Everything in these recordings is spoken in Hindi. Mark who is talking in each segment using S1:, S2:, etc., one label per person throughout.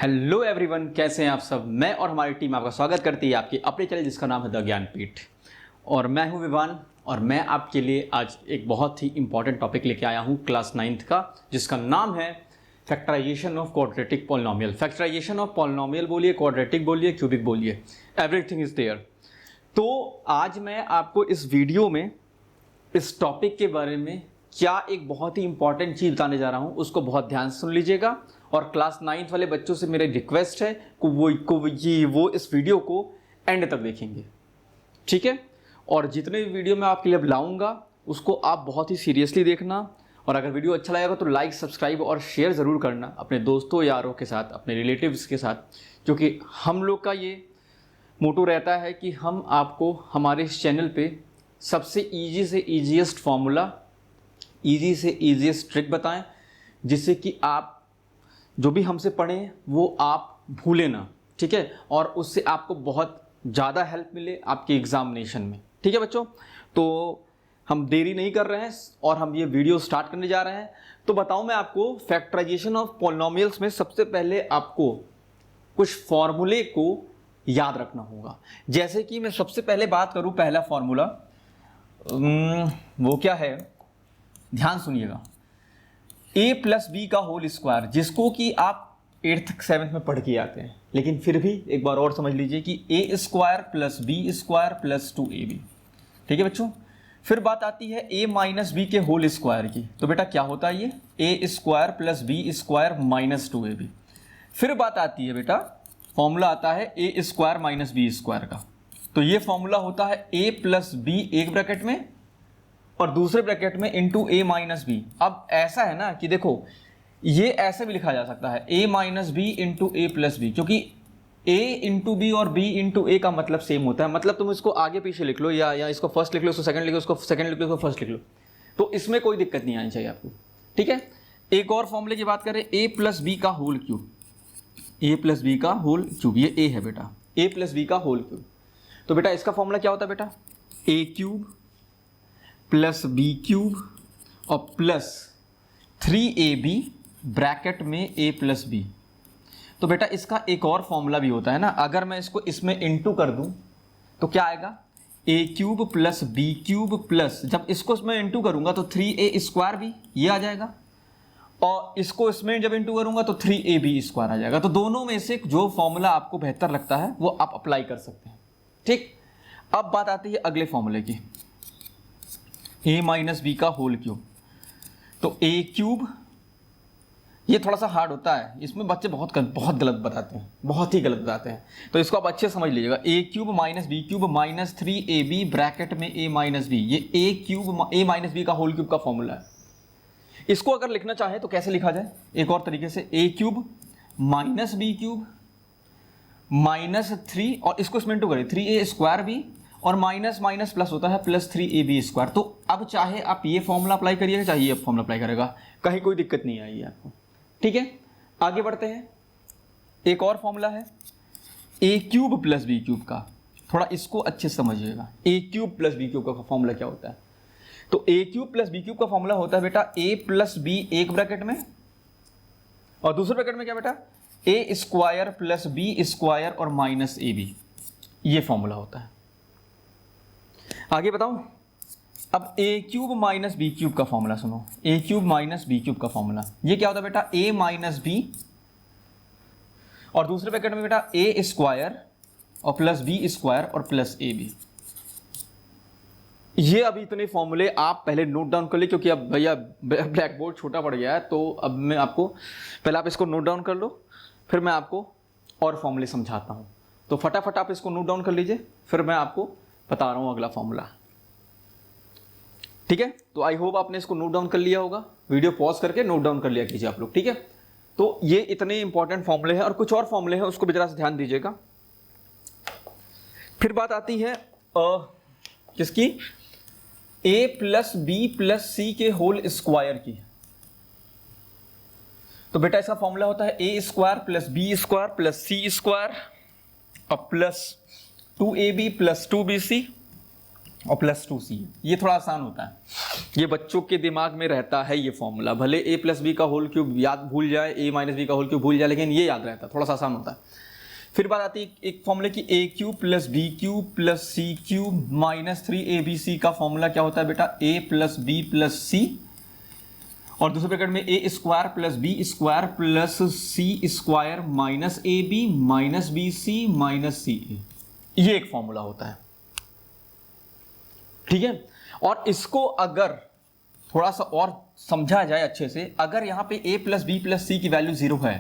S1: हेलो एवरीवन, कैसे हैं आप सब। मैं और हमारी टीम आपका स्वागत करती है आपकी अपने चैनल जिसका नाम है द ज्ञानपीठ। और मैं हूं विवान और मैं आपके लिए आज एक बहुत ही इंपॉर्टेंट टॉपिक लेके आया हूं क्लास 9th का, जिसका नाम है factorisation of quadratic polynomial. Factorisation of polynomial बोलिए, क्वाड्रेटिक बोलिए, क्यूबिक बोलिए, एवरीथिंग इज देयर। तो आज मैं आपको इस वीडियो में इस टॉपिक के बारे में क्या एक बहुत ही इंपॉर्टेंट चीज़ बताने जा रहा हूं, उसको बहुत ध्यान से सुन लीजिएगा। और क्लास 9th वाले बच्चों से मेरी रिक्वेस्ट है कि वो इस वीडियो को एंड तक देखेंगे, ठीक है। और जितने भी वीडियो मैं आपके लिए लाऊंगा उसको आप बहुत ही सीरियसली देखना। और अगर वीडियो अच्छा लगेगा तो लाइक, सब्सक्राइब और शेयर ज़रूर करना अपने दोस्तों यारों के साथ, अपने रिलेटिव्स के साथ, क्योंकि हम लोग का ये मोटो रहता है कि हम आपको हमारे इस चैनल पे सबसे ईजी से ईजीएस्ट फॉर्मूला, ईजी से ईजीएस्ट ट्रिक बताएं, जिससे कि आप जो भी हमसे पढ़ें वो आप भूलें ना, ठीक है। और उससे आपको बहुत ज़्यादा हेल्प मिले आपके एग्जामिनेशन में, ठीक है बच्चों। तो हम देरी नहीं कर रहे हैं और हम ये वीडियो स्टार्ट करने जा रहे हैं। तो बताऊं मैं आपको फैक्टराइजेशन ऑफ पॉलिनोमियल्स में सबसे पहले आपको कुछ फॉर्मूले को याद रखना होगा। जैसे कि मैं सबसे पहले बात करूं, पहला फॉर्मूला वो क्या है, ध्यान सुनिएगा। a प्लस बी का होल स्क्वायर, जिसको कि आप 8th 7th में पढ़ के आते हैं, लेकिन फिर भी एक बार और समझ लीजिए कि a square plus B square plus 2ab, ठीक है बच्चों। फिर बात आती है a माइनस बी के होल स्क्वायर की, तो बेटा क्या होता है ये a square plus B square minus 2ab। फिर बात आती है बेटा, फॉर्मूला आता है a square minus B square का, तो ये फॉर्मूला होता है a प्लस बी एक ब्रैकेट में और दूसरे ब्रैकेट में इंटू ए माइनस बी। अब ऐसा है ना कि देखो, ये ऐसे भी लिखा जा सकता है a minus B into A plus B, क्योंकि a इंटू बी और b इंटू ए का मतलब सेम होता है। मतलब तुम इसको आगे पीछे लिख लो या इसको फर्स्ट लिख लो, इसको सेकंड लिख लो, इसको सेकंड लिख लो, इसको फर्स्ट लिख लो, तो इसमें कोई दिक्कत नहीं आनी चाहिए आपको, ठीक है। एक और फॉर्मूले की बात करें, a प्लस बी का whole cube, a plus B का होल क्यूब, ये a है बेटा, a प्लस बी का होल क्यूब। तो बेटा इसका फॉर्मूला क्या होता है बेटा, a cube plus B cube और प्लस 3ab ब्रैकेट में a प्लस बी। तो बेटा इसका एक और फॉर्मूला भी होता है ना, अगर मैं इसको इसमें इंटू कर दूं तो क्या आएगा, a cube plus B cube plus, जब इसको इसमें इंटू करूंगा तो 3a स्क्वायर भी ये आ जाएगा, और इसको इसमें जब इंटू करूंगा तो 3ab स्क्वायर आ जाएगा। तो दोनों में से जो फॉर्मूला आपको बेहतर लगता है वो आप अप्लाई कर सकते हैं, ठीक। अब बात आती है अगले फॉर्मूले की, a माइनस बी का होल क्यूब। तो a क्यूब, ये थोड़ा सा हार्ड होता है, इसमें बच्चे बहुत गलत बताते हैं, बहुत ही गलत बताते हैं, तो इसको आप अच्छे समझ लीजिएगा। a cube minus B cube minus 3ab bracket में a माइनस बी, ये a cube a minus B का होल क्यूब का फॉर्मूला है। इसको अगर लिखना चाहे तो कैसे लिखा जाए, एक और तरीके से, a cube minus B cube minus 3 और इसको इसमें इंटू करें 3a स्क्वायर बी और माइनस माइनस प्लस होता है प्लस 3ab स्क्वायर। तो अब चाहे आप ये फॉर्मूला अप्लाई करिएगा, चाहे ये फॉर्मूला अप्लाई करेगा, कहीं कोई दिक्कत नहीं आएगी आपको, ठीक है। आगे बढ़ते हैं, एक और फॉर्मूला है a cube plus B cube का, थोड़ा इसको अच्छे से समझिएगा। a cube plus B cube का फॉर्मूला क्या होता है, तो a cube plus B cube का फॉर्मूला होता है बेटा a प्लस बी एक ब्रैकेट में और दूसरे ब्रैकेट में क्या बेटा, a square plus B square और माइनस ab, ये फॉर्मूला होता है। आगे बताऊं, अब a cube minus B cube का फॉर्मूला सुनो, a cube minus B cube का फॉर्मूला, ये क्या होता है बेटा, a माइनस बी और दूसरे ब्रैकेट में बेटा a स्क्वायर और प्लस बी स्क्वायर और प्लस ab। ये अभी इतने फॉर्मूले आप पहले नोट डाउन कर ले, क्योंकि अब भैया ब्लैक बोर्ड छोटा पड़ गया है, तो अब मैं आपको पहले आप इसको नोट डाउन कर लो, फिर मैं आपको और फॉर्मूले समझाता हूं। तो फटाफट आप इसको नोट डाउन कर लीजिए, फिर मैं आपको बता रहा हूं अगला फॉर्मूला, ठीक है। तो आई होप आपने इसको नोट डाउन कर लिया होगा, वीडियो पॉज करके नोट डाउन कर लिया कीजिए आप लोग, ठीक है। तो ये इतने इंपॉर्टेंट फॉर्मूले हैं और कुछ और फॉर्मूले हैं, उसको भी जरा से ध्यान दीजिएगा। फिर बात आती है किसकी, a प्लस बी प्लस सी के होल स्क्वायर की। तो बेटा इसका फॉर्मूला होता है a square plus B square plus C square और प्लस 2ab प्लस 2bc और प्लस 2c। ये थोड़ा आसान होता है, ये बच्चों के दिमाग में रहता है ये फॉर्मूला, भले a प्लस बी का होल क्यूब याद भूल जाए, a माइनस बी का होल क्यूब भूल जाए, लेकिन ये याद रहता है, थोड़ा सा आसान होता है। फिर बात आती है एक फॉर्मूले की, a cube plus B cube plus C cube minus 3abc का फॉर्मूला क्या होता है बेटा, a plus b plus c, और दूसरे ब्रैकेट में a square plus B square plus C square minus a b minus b c minus c a, ये एक फॉर्मूला होता है, ठीक है। और इसको अगर थोड़ा सा और समझा जाए अच्छे से, अगर यहां पे a प्लस बी प्लस सी की वैल्यू 0 है,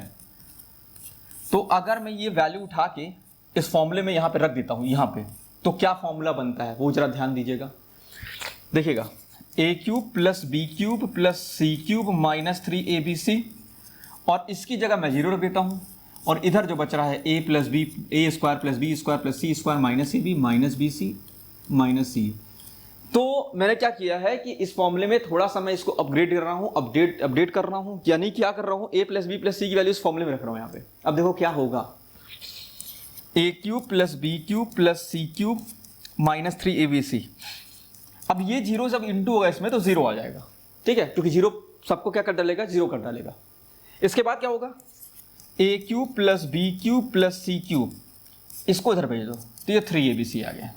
S1: तो अगर मैं ये वैल्यू उठा के इस फॉर्मूले में यहां पे रख देता हूं यहां पे, तो क्या फॉर्मूला बनता है वो जरा ध्यान दीजिएगा। देखिएगा, a cube plus B cube plus C cube minus 3abc, और इसकी जगह मैं 0 रख देता हूं, और इधर जो बच रहा है a plus b, a square plus B square plus C square minus a b minus b c minus c. तो मैंने क्या किया है कि इस फॉर्मूले में थोड़ा सा मैं इसको अपग्रेड कर रहा हूं, अपडेट कर रहा हूं, यानी क्या कर रहा हूं, a प्लस बी प्लस सी की वैल्यू इस फॉर्मूले में रख रहा हूं यहां पे। अब देखो क्या होगा, a cube plus B cube plus C cube minus 3abc। अब ये 0 जब इंटू होगा इसमें तो 0 आ जाएगा, ठीक है, क्योंकि 0 सबको क्या कर डालेगा, 0 कर डालेगा। इसके बाद क्या होगा, a cube plus B cube plus C cube, इसको इधर भेज दो तो ये 3abc आ गया।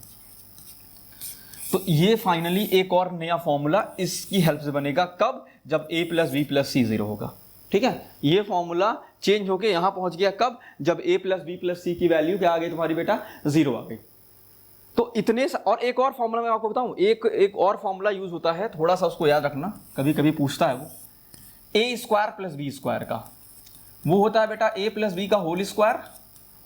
S1: तो ये फाइनली एक और नया फॉर्मूला इसकी हेल्प से बनेगा, कब, जब a प्लस बी प्लस सी 0 होगा, ठीक है। ये फॉर्मूला चेंज होके यहां पहुंच गया कब, जब a प्लस बी प्लस सी की वैल्यू क्या आ गई तुम्हारी बेटा, 0 आ गई। तो इतने और एक और फॉर्मूला मैं आपको बताऊं, एक और फॉर्मूला यूज होता है, थोड़ा सा उसको याद रखना, कभी कभी पूछता है वो, a square plus B square का, वो होता है बेटा a प्लस बी का होल स्क्वायर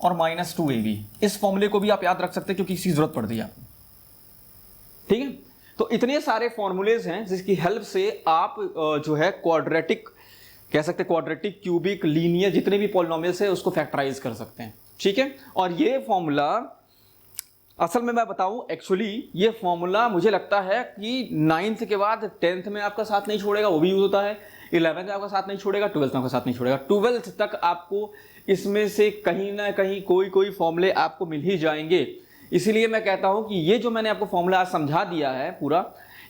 S1: और माइनस 2ab। इस फॉर्मूले को भी आप याद रख सकते हैं क्योंकि इसकी जरूरत पड़ती है आपको, ठीक है। तो इतने सारे फॉर्मूलेज हैं जिसकी हेल्प से आप जो है क्वाड्रेटिक कह सकते हैं, क्वाड्रेटिक, क्यूबिक, लीनियर, जितने भी पॉलिनोमियल्स है उसको फैक्टराइज कर सकते हैं, ठीक है। और ये फॉर्मूला असल में मैं बताऊं, एक्चुअली ये फॉर्मूला मुझे लगता है कि 9th के बाद 10th में आपका साथ नहीं छोड़ेगा, वो भी यूज होता है, 11th में आपका साथ नहीं छोड़ेगा, 12th में आपका साथ नहीं छोड़ेगा, 12th तक आपको इसमें से कहीं ना कहीं कोई फॉर्मूले आपको मिल ही जाएंगे। इसीलिए मैं कहता हूं कि ये जो मैंने आपको फॉर्मूला आज समझा दिया है पूरा,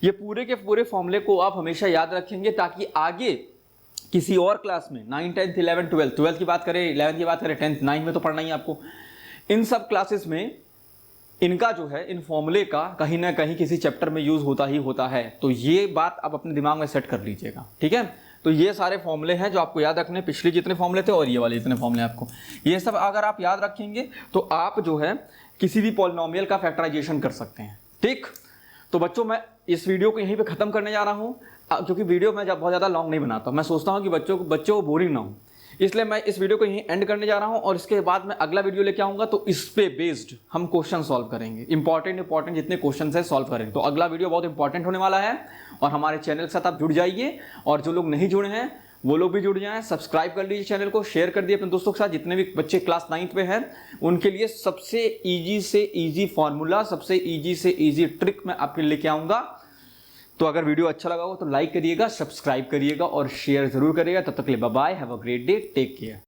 S1: ये पूरे के पूरे फॉर्मूले को आप हमेशा याद रखेंगे, ताकि आगे किसी और क्लास में 9, 10, 11, 12 की बात करें, 11 की बात करें, 10, 9 में तो पढ़ना ही आपको, इन सब क्लासेस में इनका जो है, इन फॉर्मूले का कहीं ना कहीं किसी चैप्टर में यूज होता ही होता है। तो ये बात आप अपने दिमाग में सेट कर लीजिएगा, ठीक है। तो ये सारे फॉर्मूले हैं जो आपको याद रखने, पिछले जितने फॉर्मूले थे और ये वाले जितने फॉर्मूले आपको, ये सब अगर आप याद रखेंगे तो आप जो है किसी भी पॉलिनोमियल का फैक्टराइजेशन कर सकते हैं, ठीक। तो बच्चों, मैं इस वीडियो को यहीं पे खत्म करने जा रहा हूं, क्योंकि वीडियो मैं बहुत ज़्यादा लॉन्ग नहीं बनाता, मैं सोचता हूं कि बच्चों को बोरिंग ना हो, इसलिए मैं इस वीडियो को यहीं एंड करने जा रहा हूं। और इसके बाद मैं अगला वीडियो लेके आऊंगा, तो इस पे बेस्ड हम क्वेश्चन सॉल्व करेंगे, इंपॉर्टेंट जितने क्वेश्चन है सॉल्व करेंगे। तो अगला वीडियो बहुत इंपॉर्टेंट होने वाला है, और हमारे चैनल के साथ आप जुड़ जाइए, और जो लोग नहीं जुड़े हैं वो लोग भी जुड़ जाएं, सब्सक्राइब कर लीजिए चैनल को, शेयर कर दिए अपने दोस्तों के साथ, जितने भी बच्चे क्लास 9th में हैं उनके लिए सबसे ईजी से ईजी फॉर्मूला, सबसे ईजी से ईजी ट्रिक मैं आपके लेके आऊंगा। तो अगर वीडियो अच्छा लगा हो तो लाइक करिएगा, सब्सक्राइब करिएगा और शेयर जरूर करिएगा। तब तक के लिए bye bye, have a great day, take care.